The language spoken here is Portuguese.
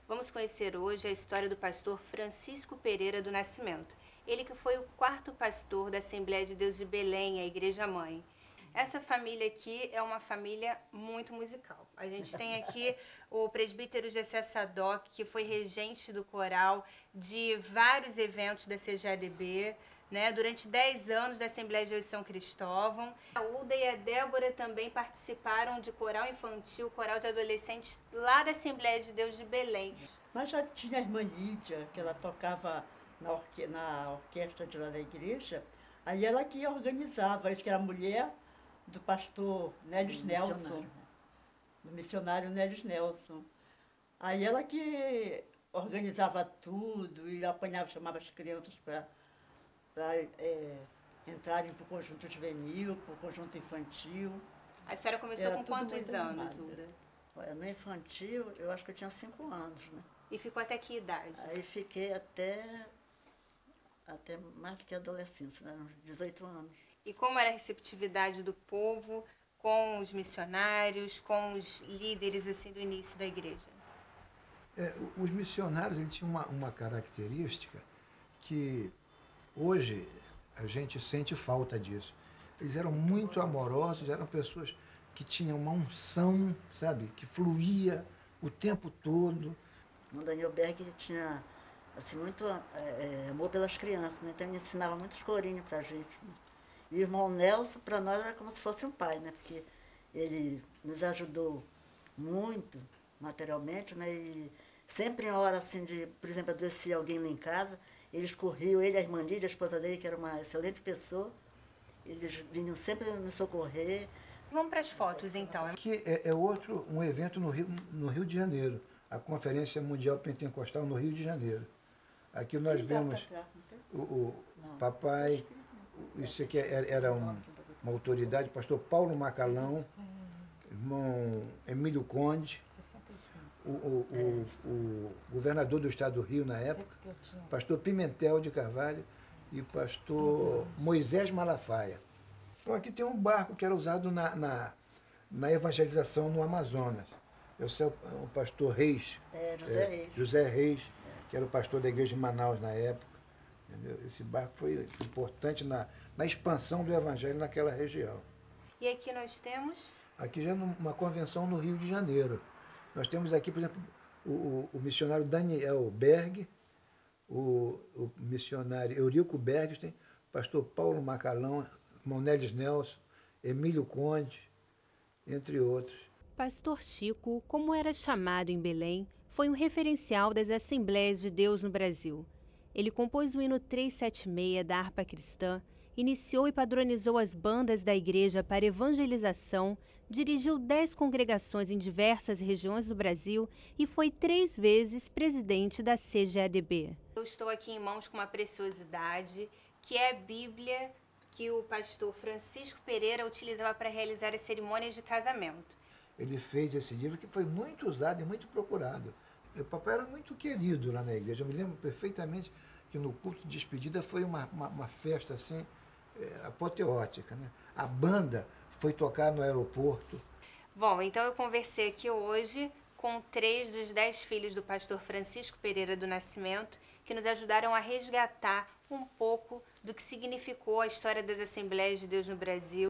Vamos conhecer hoje a história do pastor Francisco Pereira do Nascimento. Ele que foi o quarto pastor da Assembleia de Deus de Belém, a Igreja Mãe. Essa família aqui é uma família muito musical. A gente tem aqui o presbítero Gessé Sadoc, que foi regente do coral de vários eventos da CGADB, né, durante 10 anos da Assembleia de Deus de São Cristóvão. A Uda e a Débora também participaram de coral infantil, coral de adolescentes lá da Assembleia de Deus de Belém. Mas já tinha a irmã Lídia, que ela tocava na orquestra de lá da igreja, aí ela que organizava, que era mulher do pastor Nélis Nelson, do missionário Nélis Nelson. Aí ela que organizava tudo e apanhava, chamava as crianças para entrarem para o conjunto juvenil, para o conjunto infantil. A senhora começou com quantos anos, Uda? Olha, no infantil, eu acho que eu tinha 5 anos, né? E ficou até que idade? Aí fiquei até mais do que adolescência, né? Uns 18 anos. E como era a receptividade do povo com os missionários, com os líderes assim do início da igreja? Os missionários eles tinham uma característica que hoje a gente sente falta disso. Eles eram muito amorosos, eram pessoas que tinham uma unção, sabe, que fluía o tempo todo. O Daniel Berg tinha assim, muito amor pelas crianças, né? Então ele ensinava muitos corinhos para a gente, né? E o irmão Nelson, para nós, era como se fosse um pai, né? Porque ele nos ajudou muito materialmente, né? E sempre em hora assim de, por exemplo, adoecia alguém lá em casa, eles corriam, ele, a irmã Lídia, a esposa dele, que era uma excelente pessoa, eles vinham sempre nos socorrer. Vamos para as fotos, então. Aqui é outro, um evento no Rio de Janeiro, a Conferência Mundial Pentecostal no Rio de Janeiro. Aqui nós vemos o papai, isso aqui era uma autoridade, pastor Paulo Macalão, irmão Emílio Conde, o governador do estado do Rio na época, pastor Pimentel de Carvalho e pastor Moisés Malafaia. Então aqui tem um barco que era usado na evangelização no Amazonas. Esse é o pastor Reis, José Reis, que era o pastor da igreja de Manaus na época. Entendeu? Esse barco foi importante na expansão do evangelho naquela região. E aqui nós temos? Aqui já numa convenção no Rio de Janeiro. Nós temos aqui, por exemplo, o missionário Daniel Berg, o missionário Eurico Bergstein, pastor Paulo Macalão, irmão Nélis Nelson, Emílio Conde, entre outros. Pastor Chico, como era chamado em Belém, foi um referencial das Assembleias de Deus no Brasil. Ele compôs o hino 376 da harpa cristã, iniciou e padronizou as bandas da igreja para evangelização, dirigiu 10 congregações em diversas regiões do Brasil e foi 3 vezes presidente da CGADB. Eu estou aqui em mãos com uma preciosidade, que é a Bíblia que o pastor Francisco Pereira utilizava para realizar as cerimônias de casamento. Ele fez esse livro que foi muito usado e muito procurado. O papai era muito querido lá na igreja. Eu me lembro perfeitamente que no culto de despedida foi uma festa assim, apoteótica, né? A banda foi tocar no aeroporto. Bom, então eu conversei aqui hoje com 3 dos 10 filhos do pastor Francisco Pereira do Nascimento, que nos ajudaram a resgatar um pouco do que significou a história das Assembleias de Deus no Brasil.